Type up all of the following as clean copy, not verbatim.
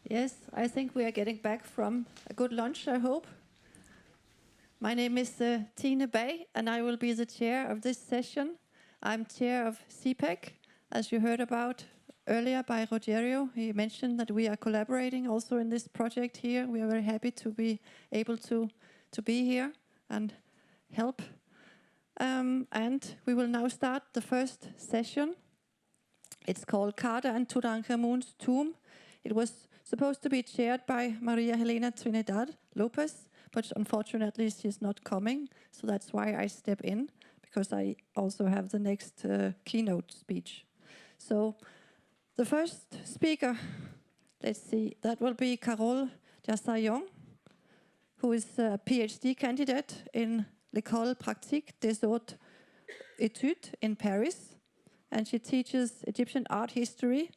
Yes, I think we are getting back from a good lunch, I hope. My name is Tine Bay, and I will be the chair of this session. I'm chair of CPEC, as you heard about earlier by Rogerio. He mentioned that we are collaborating also in this project here. We are very happy to be able to be here and help. And we will now start the first session. It's called Carter and Tutankhamun's Tomb. It was supposed to be chaired by Maria Helena Trinidad Lopez, but unfortunately she's not coming, so that's why I step in, because I also have the next keynote speech. So the first speaker, let's see, that will be Carole Jarsaillon, who is a PhD candidate in École Pratique des Hautes Études in Paris, and she teaches Egyptian art history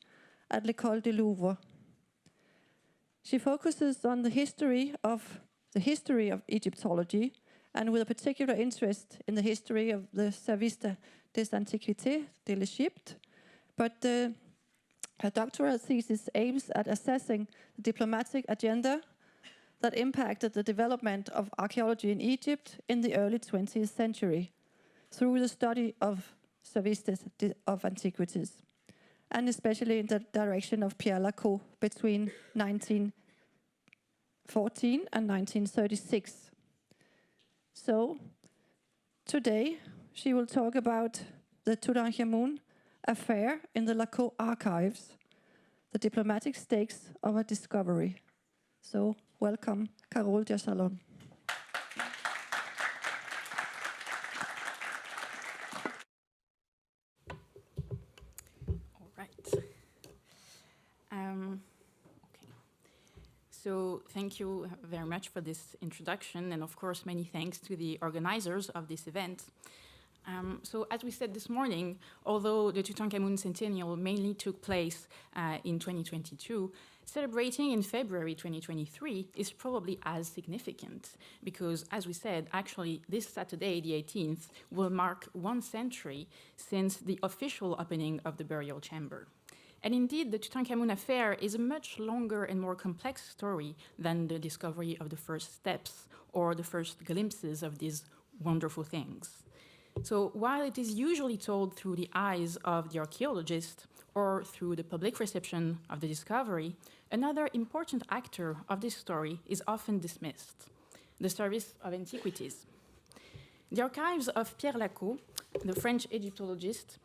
at l'École du Louvre. She focuses on the history of Egyptology, and with a particular interest in the history of the Service des Antiquités de l'Égypte. But her doctoral thesis aims at assessing the diplomatic agenda that impacted the development of archaeology in Egypt in the early 20th century through the study of Service of Antiquities, and especially in the direction of Pierre Lacau between 1914 and 1936. So today she will talk about the Tutankhamun Affair in the Lacau archives, the diplomatic stakes of a discovery. So welcome, Carole Jarsaillon. So thank you very much for this introduction, and of course many thanks to the organizers of this event. So as we said this morning, although the Tutankhamun Centennial mainly took place in 2022, celebrating in February 2023 is probably as significant, because as we said, actually this Saturday, the 18th, will mark 1 century since the official opening of the burial chamber. And indeed, the Tutankhamun Affair is a much longer and more complex story than the discovery of the first steps or the first glimpses of these wonderful things. So while it is usually told through the eyes of the archaeologist or through the public reception of the discovery, another important actor of this story is often dismissed: the Service of Antiquities. The archives of Pierre Lacau, the French Egyptologist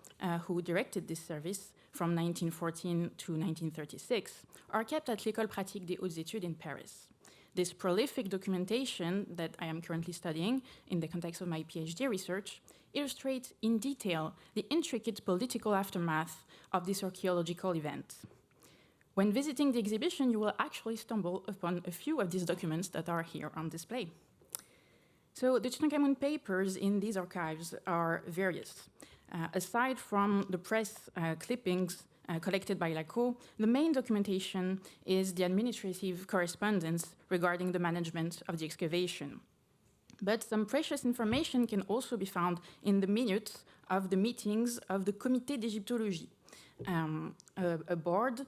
who directed this service from 1914 to 1936, are kept at l'École Pratique des Hautes Études in Paris. This prolific documentation that I am currently studying in the context of my PhD research illustrates in detail the intricate political aftermath of this archaeological event. When visiting the exhibition, you will actually stumble upon a few of these documents that are here on display. So the Tutankhamun papers in these archives are various. Aside from the press clippings collected by Lacau, the main documentation is the administrative correspondence regarding the management of the excavation. But some precious information can also be found in the minutes of the meetings of the Comité d'Égyptologie, a board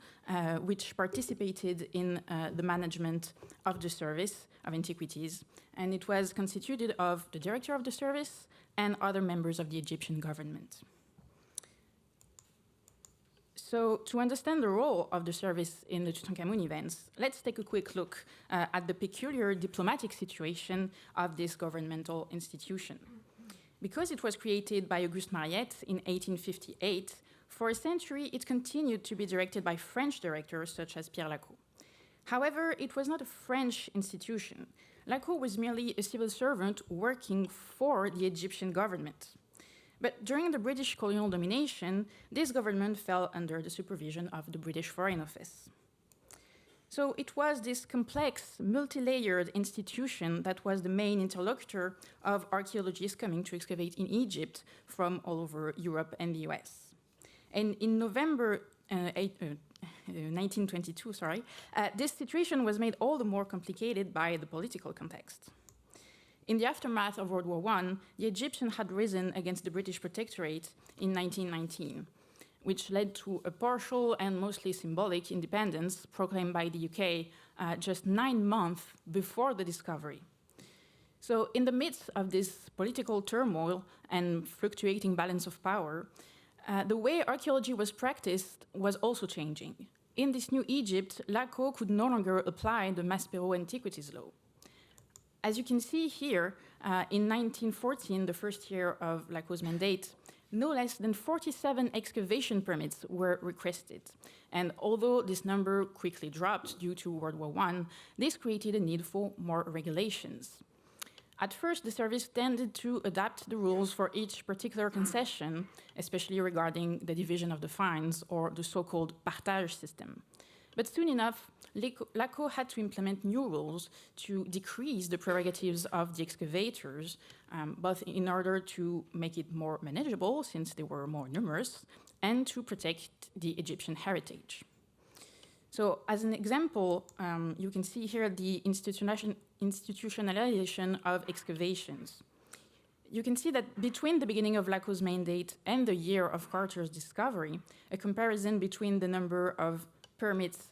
which participated in the management of the Service of Antiquities, and it was constituted of the director of the service and other members of the Egyptian government. So to understand the role of the service in the Tutankhamun events, let's take a quick look at the peculiar diplomatic situation of this governmental institution. Because it was created by Auguste Mariette in 1858, for a century it continued to be directed by French directors such as Pierre Lacau. However, it was not a French institution. Lacau was merely a civil servant working for the Egyptian government. But during the British colonial domination, this government fell under the supervision of the British Foreign Office. So it was this complex, multi-layered institution that was the main interlocutor of archaeologists coming to excavate in Egypt from all over Europe and the US. And in November 1922, this situation was made all the more complicated by the political context. In the aftermath of World War I, the Egyptians had risen against the British Protectorate in 1919. which led to a partial and mostly symbolic independence proclaimed by the UK just 9 months before the discovery. So in the midst of this political turmoil and fluctuating balance of power, the way archaeology was practiced was also changing. In this new Egypt, Lacau could no longer apply the Maspero Antiquities Law. As you can see here, in 1914, the first year of Lacau's mandate, no less than 47 excavation permits were requested. And although this number quickly dropped due to World War I, this created a need for more regulations. At first, the service tended to adapt the rules for each particular concession, especially regarding the division of the fines or the so-called partage system. But soon enough, Lacau had to implement new rules to decrease the prerogatives of the excavators, both in order to make it more manageable, since they were more numerous, and to protect the Egyptian heritage. So as an example, you can see here the institutionalization of excavations. You can see that between the beginning of Lacau's mandate and the year of Carter's discovery, a comparison between the number of permits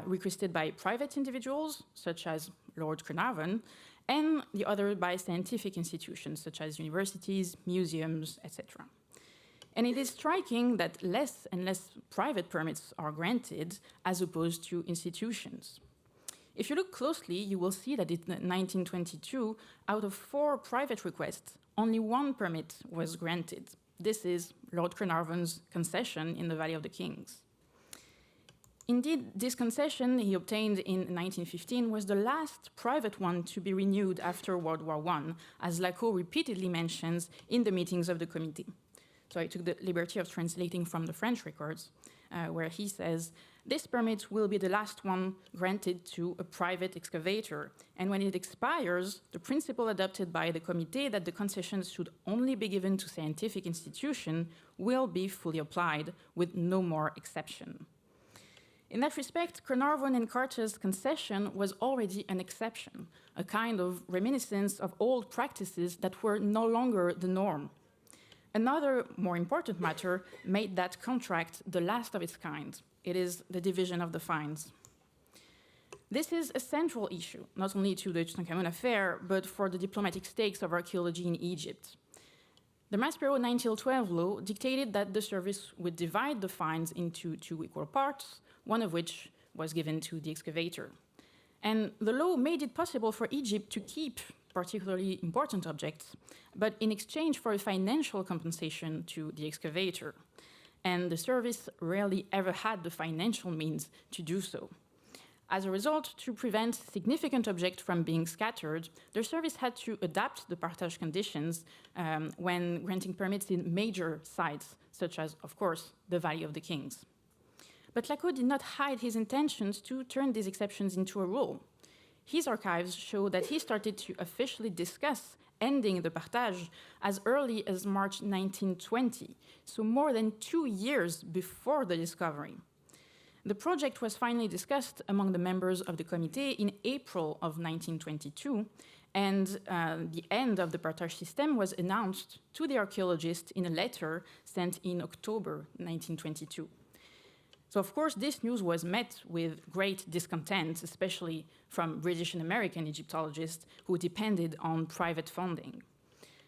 requested by private individuals, such as Lord Carnarvon, and the other by scientific institutions, such as universities, museums, etc. And it is striking that less and less private permits are granted as opposed to institutions. If you look closely, you will see that in 1922, out of 4 private requests, only 1 permit was granted. This is Lord Carnarvon's concession in the Valley of the Kings. Indeed, this concession he obtained in 1915 was the last private one to be renewed after World War I, as Lacau repeatedly mentions in the meetings of the committee. So I took the liberty of translating from the French records, where he says, "This permit will be the last one granted to a private excavator, and when it expires, the principle adopted by the committee that the concessions should only be given to scientific institutions will be fully applied, with no more exception." In that respect, Carnarvon and Carter's concession was already an exception, a kind of reminiscence of old practices that were no longer the norm. Another more important matter made that contract the last of its kind. It is the division of the fines. This is a central issue, not only to the Tutankhamun Affair, but for the diplomatic stakes of archaeology in Egypt. The Maspero 1912 law dictated that the service would divide the fines into 2 equal parts, one of which was given to the excavator. And the law made it possible for Egypt to keep particularly important objects, but in exchange for a financial compensation to the excavator. And the service rarely ever had the financial means to do so. As a result, to prevent significant objects from being scattered, the service had to adapt the partage conditions when granting permits in major sites, such as, of course, the Valley of the Kings. But Lacau did not hide his intentions to turn these exceptions into a rule. His archives show that he started to officially discuss ending the partage as early as March 1920, so more than 2 years before the discovery. The project was finally discussed among the members of the committee in April of 1922, and the end of the partage system was announced to the archaeologists in a letter sent in October 1922. So, of course, this news was met with great discontent, especially from British and American Egyptologists who depended on private funding.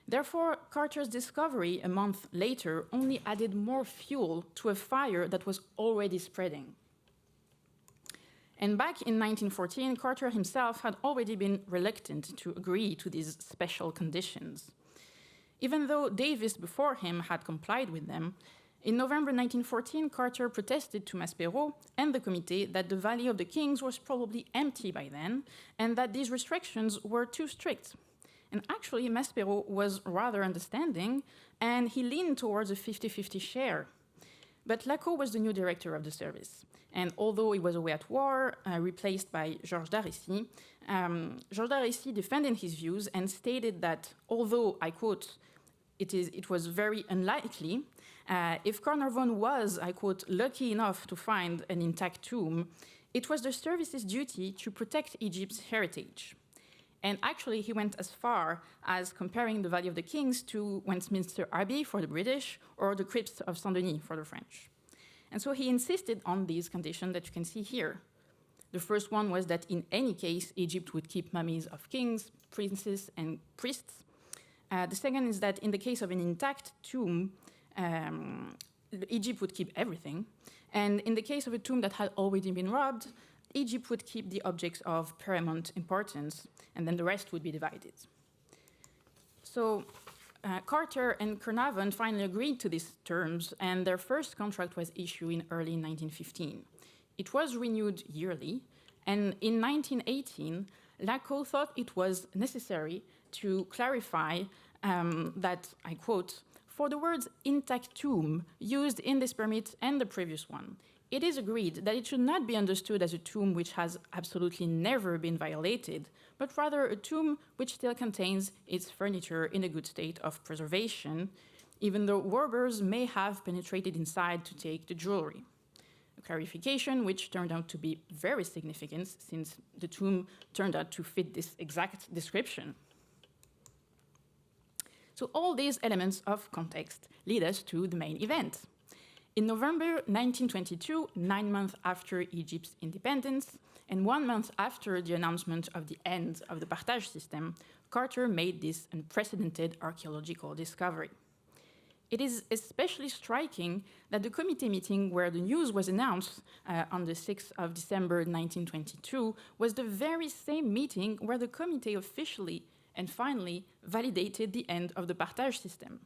Therefore, Carter's discovery a month later only added more fuel to a fire that was already spreading. And back in 1914, Carter himself had already been reluctant to agree to these special conditions. Even though Davis before him had complied with them, in November 1914, Carter protested to Maspero and the committee that the Valley of the Kings was probably empty by then, and that these restrictions were too strict. And actually, Maspero was rather understanding, and he leaned towards a 50-50 share. But Lacau was the new director of the service, and although he was away at war, replaced by Georges d'Arécy, Georges d'Arécy defended his views and stated that although, I quote, it was very unlikely, if Carnarvon was, I quote, lucky enough to find an intact tomb, it was the service's duty to protect Egypt's heritage. And actually, he went as far as comparing the Valley of the Kings to Westminster Abbey for the British or the crypts of Saint-Denis for the French. And so he insisted on these conditions that you can see here. The first one was that in any case, Egypt would keep mummies of kings, princes, and priests. The second is that in the case of an intact tomb, Egypt would keep everything. And in the case of a tomb that had already been robbed, Egypt would keep the objects of paramount importance, and then the rest would be divided. So Carter and Carnarvon finally agreed to these terms, and their first contract was issued in early 1915. It was renewed yearly, and in 1918, Lacau thought it was necessary to clarify that, I quote, "For the words intact tomb used in this permit and the previous one, it is agreed that it should not be understood as a tomb which has absolutely never been violated, but rather a tomb which still contains its furniture in a good state of preservation, even though robbers may have penetrated inside to take the jewelry." A clarification which turned out to be very significant since the tomb turned out to fit this exact description. So all these elements of context lead us to the main event. In November 1922, 9 months after Egypt's independence, and 1 month after the announcement of the end of the partage system, Carter made this unprecedented archaeological discovery. It is especially striking that the committee meeting where the news was announced on the 6th of December 1922 was the very same meeting where the committee officially and finally validated the end of the partage system.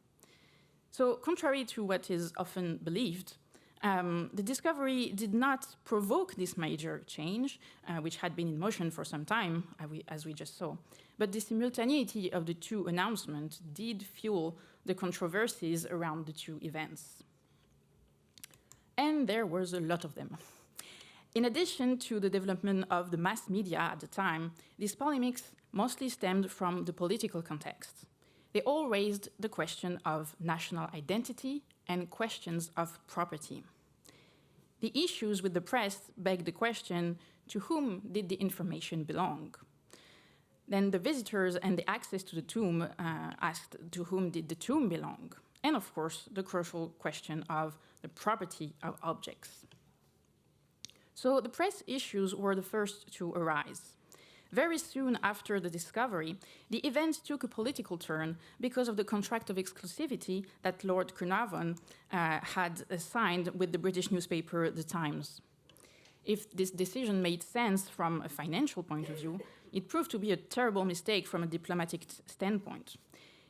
So, contrary to what is often believed, the discovery did not provoke this major change, which had been in motion for some time, as we just saw. But the simultaneity of the two announcements did fuel the controversies around the two events. And there was a lot of them. In addition to the development of the mass media at the time, these polemics mostly stemmed from the political context. They all raised the question of national identity and questions of property. The issues with the press begged the question, to whom did the information belong? Then the visitors and the access to the tomb asked, to whom did the tomb belong? And of course, the crucial question of the property of objects. So the press issues were the first to arise. Very soon after the discovery, the event took a political turn because of the contract of exclusivity that Lord Carnarvon had signed with the British newspaper The Times. If this decision made sense from a financial point of view, it proved to be a terrible mistake from a diplomatic standpoint.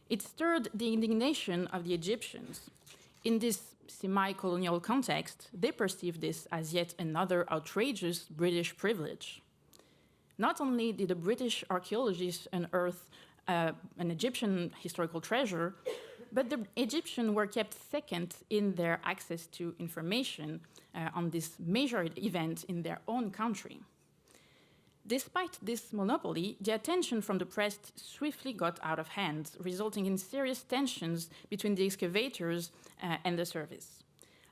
It stirred the indignation of the Egyptians. In this semi-colonial context, they perceived this as yet another outrageous British privilege. Not only did the British archaeologists unearth an Egyptian historical treasure, but the Egyptians were kept second in their access to information on this major event in their own country. Despite this monopoly, the attention from the press swiftly got out of hand, resulting in serious tensions between the excavators and the service.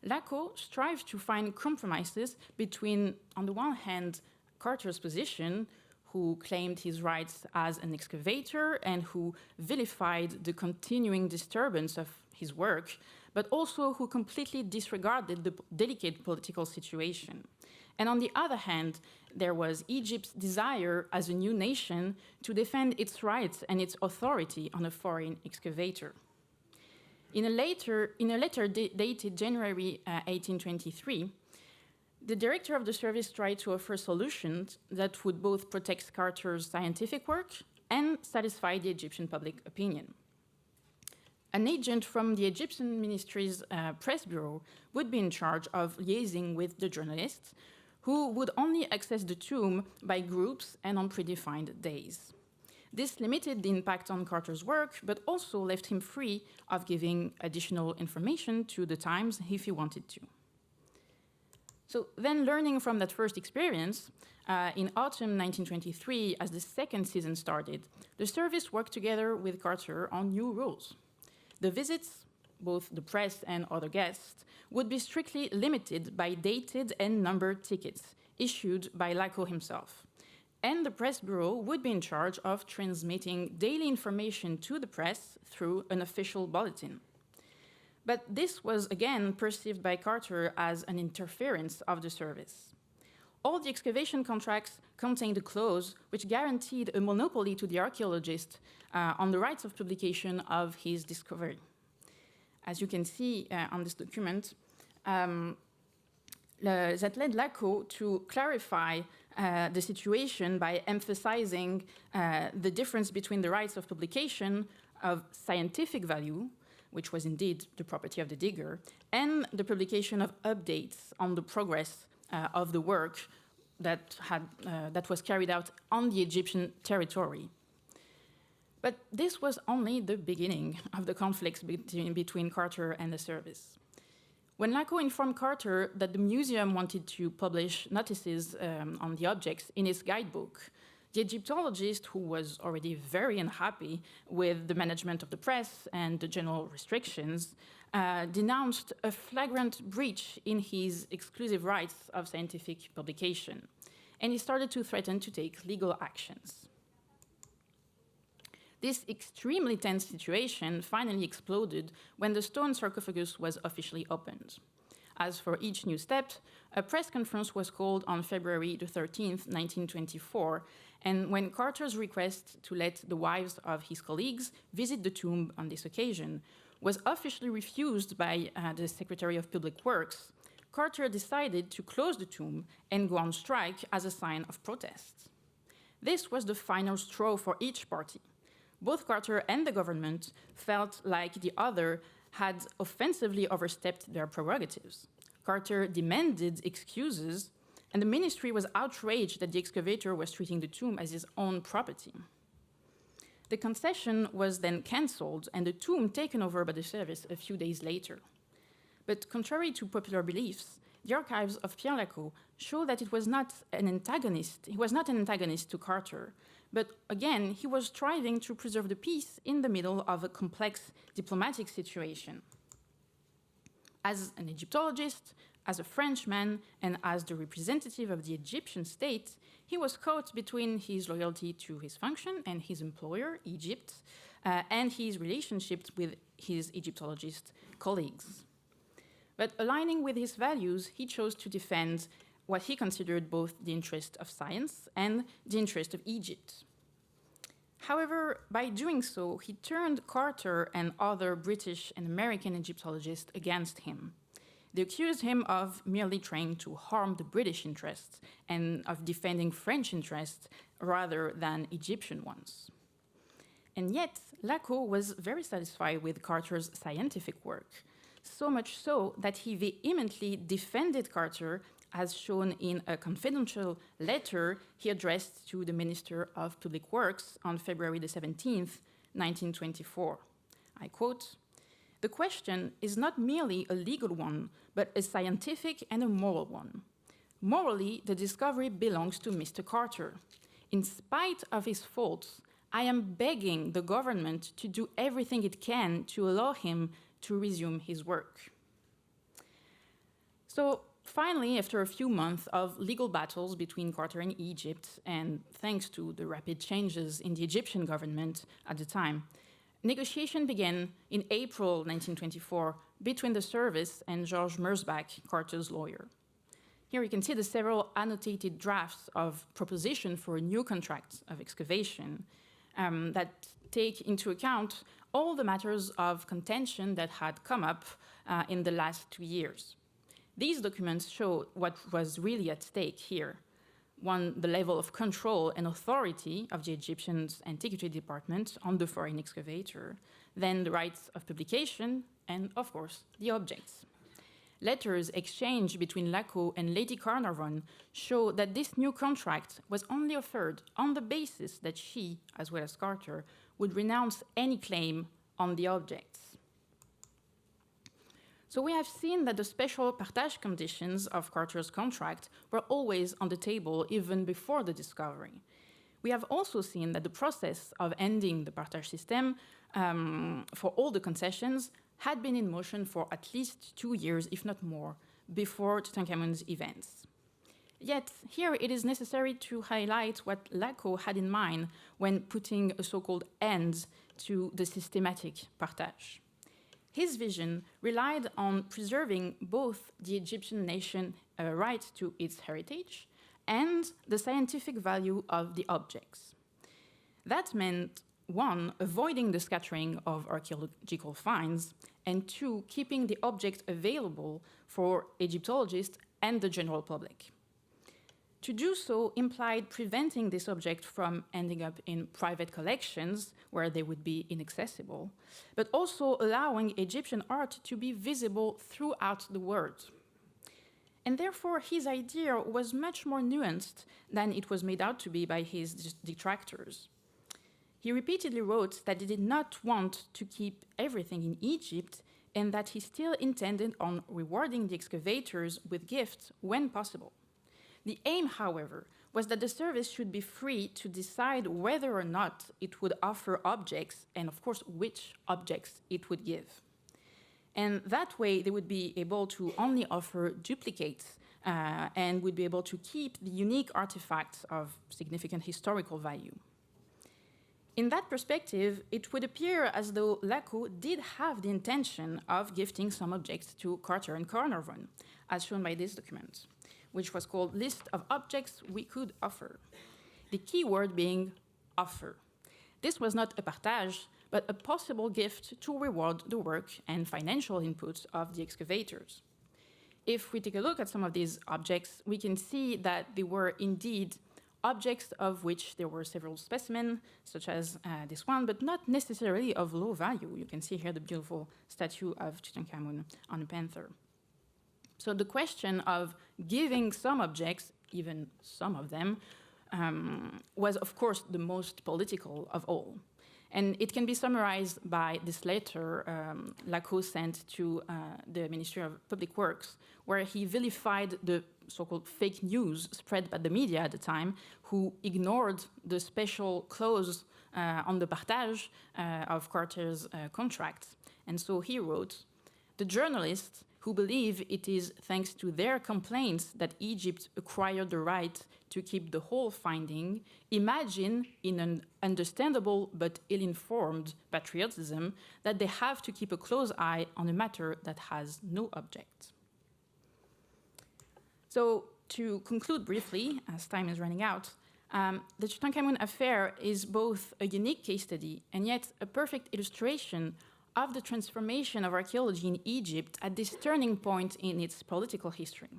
Lacau strived to find compromises between, on the one hand, Carter's position, who claimed his rights as an excavator and who vilified the continuing disturbance of his work, but also who completely disregarded the delicate political situation. And on the other hand, there was Egypt's desire as a new nation to defend its rights and its authority on a foreign excavator. In a letter dated January 1823, the director of the service tried to offer solutions that would both protect Carter's scientific work and satisfy the Egyptian public opinion. An agent from the Egyptian ministry's press bureau would be in charge of liaising with the journalists, who would only access the tomb by groups and on predefined days. This limited the impact on Carter's work, but also left him free of giving additional information to the Times if he wanted to. So then, learning from that first experience, in autumn 1923, as the second season started, the service worked together with Carter on new rules. The visits, both the press and other guests, would be strictly limited by dated and numbered tickets issued by Lacau himself. And the press bureau would be in charge of transmitting daily information to the press through an official bulletin. But this was again perceived by Carter as an interference of the service. All the excavation contracts contained a clause which guaranteed a monopoly to the archaeologist on the rights of publication of his discovery. As you can see on this document, that led Lacau to clarify the situation by emphasizing the difference between the rights of publication of scientific value, which was indeed the property of the digger, and the publication of updates on the progress of the work that was carried out on the Egyptian territory. But this was only the beginning of the conflicts between Carter and the service. When Lacau informed Carter that the museum wanted to publish notices on the objects in his guidebook, the Egyptologist, who was already very unhappy with the management of the press and the general restrictions, denounced a flagrant breach in his exclusive rights of scientific publication, and he started to threaten to take legal actions. This extremely tense situation finally exploded when the stone sarcophagus was officially opened. As for each new step, a press conference was called on February the 13th, 1924, and when Carter's request to let the wives of his colleagues visit the tomb on this occasion was officially refused by the Secretary of Public Works, Carter decided to close the tomb and go on strike as a sign of protest. This was the final straw for each party. Both Carter and the government felt like the other had offensively overstepped their prerogatives. Carter demanded excuses, and the ministry was outraged that the excavator was treating the tomb as his own property. The concession was then cancelled and the tomb taken over by the service a few days later. But contrary to popular beliefs, the archives of Pierre Lacau show that he was not an antagonist to Carter, but again, he was striving to preserve the peace in the middle of a complex diplomatic situation. As an Egyptologist, as a Frenchman, and as the representative of the Egyptian state, he was caught between his loyalty to his function and his employer, Egypt, and his relationships with his Egyptologist colleagues. But aligning with his values, he chose to defend what he considered both the interest of science and the interest of Egypt. However, by doing so, he turned Carter and other British and American Egyptologists against him. They accused him of merely trying to harm the British interests and of defending French interests rather than Egyptian ones. And yet, Lacau was very satisfied with Carter's scientific work, so much so that he vehemently defended Carter, as shown in a confidential letter he addressed to the Minister of Public Works on February the 17th, 1924. I quote, "The question is not merely a legal one, but a scientific and a moral one. Morally, the discovery belongs to Mr. Carter. In spite of his faults, I am begging the government to do everything it can to allow him to resume his work." So finally, after a few months of legal battles between Carter and Egypt, and thanks to the rapid changes in the Egyptian government at the time, negotiation began in April 1924 between the service and Georges Merzbach, Carter's lawyer. Here you can see the several annotated drafts of proposition for a new contract of excavation that take into account all the matters of contention that had come up in the last 2 years. These documents show what was really at stake here. One, the level of control and authority of the Egyptian Antiquity Department on the foreign excavator, then the rights of publication, and of course, the objects. Letters exchanged between Lacau and Lady Carnarvon show that this new contract was only offered on the basis that she, as well as Carter, would renounce any claim on the objects. So we have seen that the special partage conditions of Carter's contract were always on the table even before the discovery. We have also seen that the process of ending the partage system for all the concessions had been in motion for at least 2 years, if not more, before Tutankhamun's events. Yet, here it is necessary to highlight what Lacau had in mind when putting a so-called end to the systematic partage. His vision relied on preserving both the Egyptian nation right to its heritage and the scientific value of the objects. That meant, one, avoiding the scattering of archaeological finds, and two, keeping the object available for Egyptologists and the general public. To do so implied preventing this object from ending up in private collections where they would be inaccessible, but also allowing Egyptian art to be visible throughout the world. And therefore, his idea was much more nuanced than it was made out to be by his detractors. He repeatedly wrote that he did not want to keep everything in Egypt and that he still intended on rewarding the excavators with gifts when possible. The aim, however, was that the service should be free to decide whether or not it would offer objects, and of course, which objects it would give. And that way, they would be able to only offer duplicates and would be able to keep the unique artifacts of significant historical value. In that perspective, it would appear as though Lacau did have the intention of gifting some objects to Carter and Carnarvon, as shown by this document, which was called List of Objects We Could Offer. The key word being offer. This was not a partage, but a possible gift to reward the work and financial input of the excavators. If we take a look at some of these objects, we can see that they were indeed objects of which there were several specimens, such as this one, but not necessarily of low value. You can see here the beautiful statue of Tutankhamun on a panther. So the question of giving some objects, even some of them, was of course the most political of all. And it can be summarized by this letter Lacau sent to the Ministry of Public Works, where he vilified the so-called fake news spread by the media at the time, who ignored the special clause on the partage of Carter's contract. And so he wrote, "The journalists who believe it is thanks to their complaints that Egypt acquired the right to keep the whole finding, imagine in an understandable but ill-informed patriotism that they have to keep a close eye on a matter that has no object." So to conclude briefly, as time is running out, the Tutankhamun Affair is both a unique case study and yet a perfect illustration of the transformation of archaeology in Egypt at this turning point in its political history.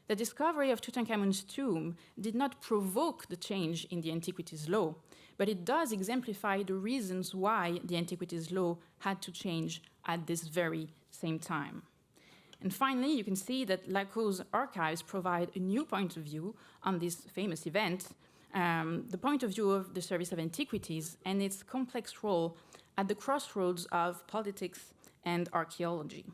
The discovery of Tutankhamun's tomb did not provoke the change in the antiquities law, but it does exemplify the reasons why the antiquities law had to change at this very same time. And finally, you can see that Lacau's archives provide a new point of view on this famous event, the point of view of the Service of Antiquities and its complex role at the crossroads of politics and archaeology.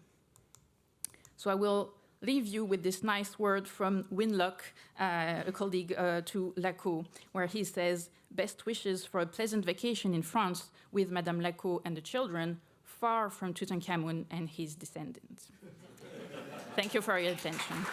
So I will leave you with this nice word from Winlock, a colleague to Lacau, where he says, "Best wishes for a pleasant vacation in France with Madame Lacau and the children, far from Tutankhamun and his descendants." Thank you for your attention.